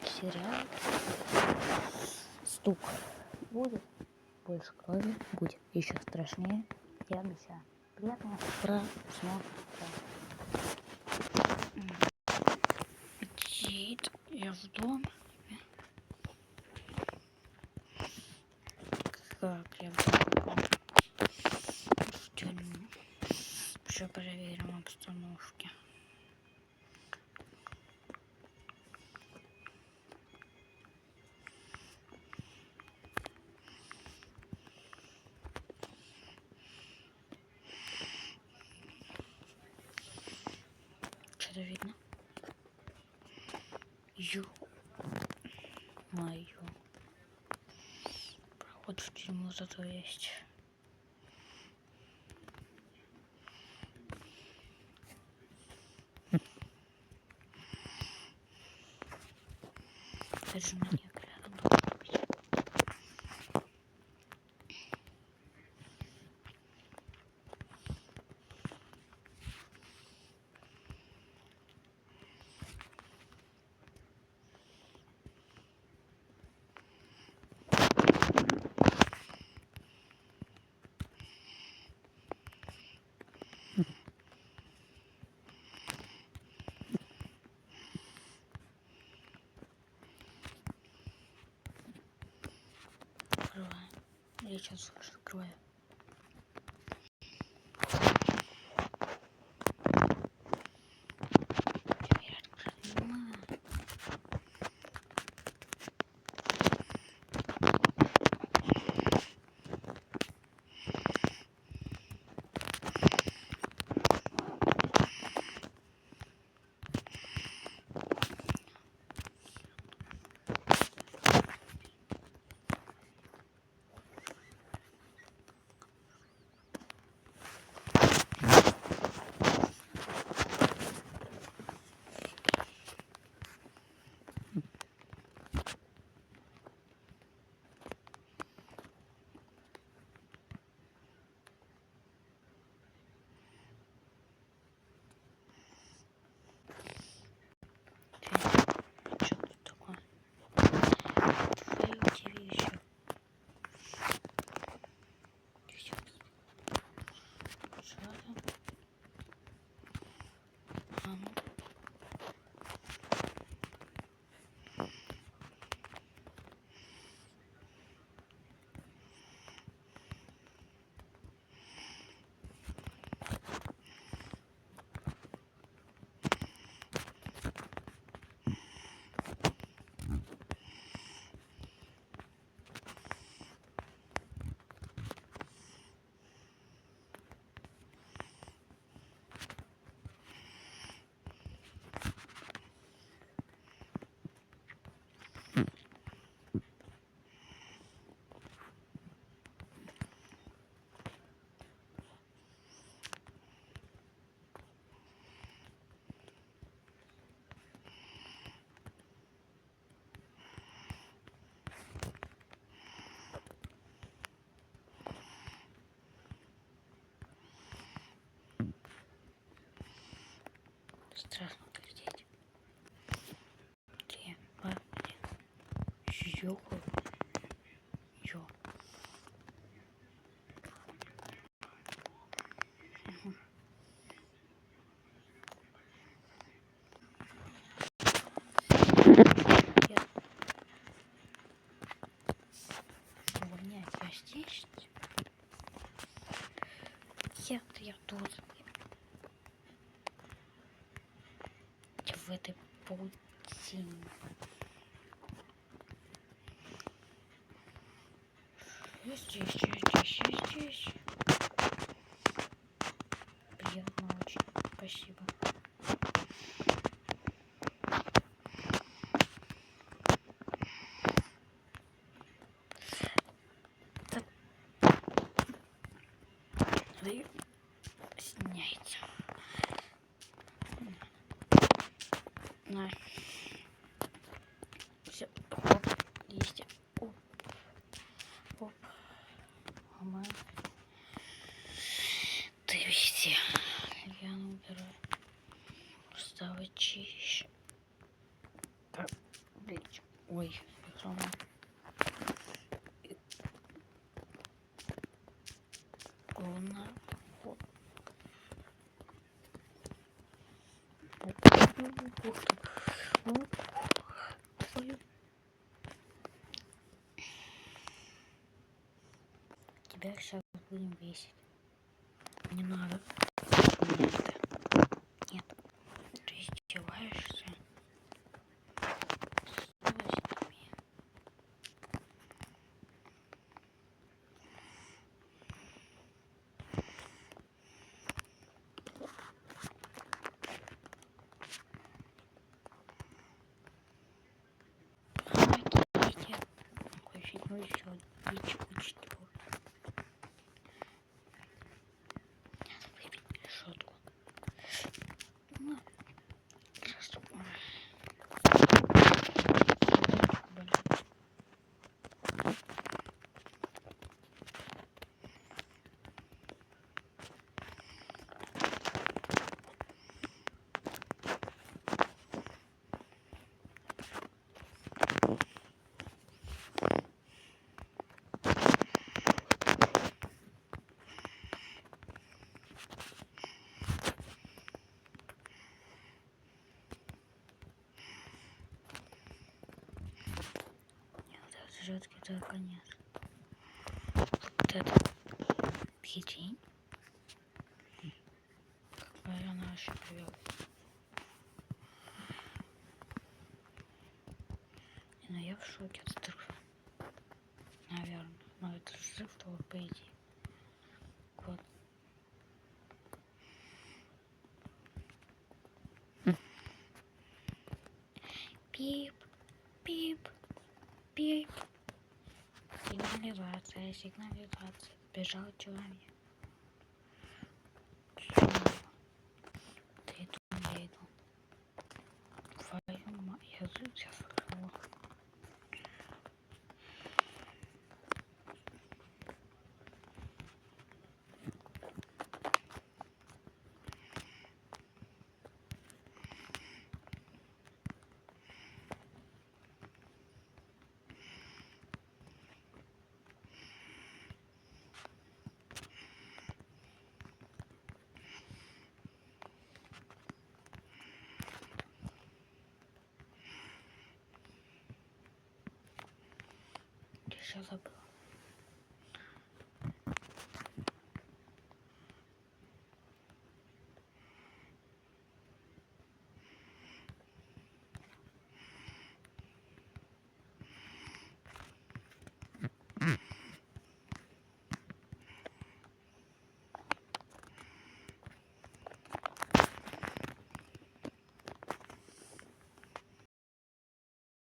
сериал стук. Будет больше крови, будет еще страшнее. Я обещаю. Приятного просмотра. Я в дом. Как я в тюрьму. Еще проверим обстановки. Что-то видно? Ё-моё. Проход в тюрьму зато есть. Даже маньяк рядом должен быть. Открываю. Я сейчас открою. Что тут такое? Твою TV еще. Шарим. А ну. Страшно глядеть. Ё. Увольнять я здесь. Я тут. В этой паутине. Я здесь. Приятно очень. Спасибо. Сняется. На. Все. Оп. Есть. Оп. Оп. Ама. Ты везде. Я убираю. Стало чище. Так, ой, сломал. Главное, вот. Тебя сейчас будем весить. Не надо. Нет. Ты издеваешься? Помогите. Включить, ну еще четвертую. Выпить решетку. Ну, раз. Жёсткий это конец. Вот это прикинь. Какая она вообще привела. Но я в шоке от взрыва. Наверное. Но это взрыв тоже по идее. Вот. Пип, пип, пип. Сигнализация, сигнализация. Бежал человек. Ты иду, я иду. Твою мать, я сейчас сорву. Я сейчас забыла.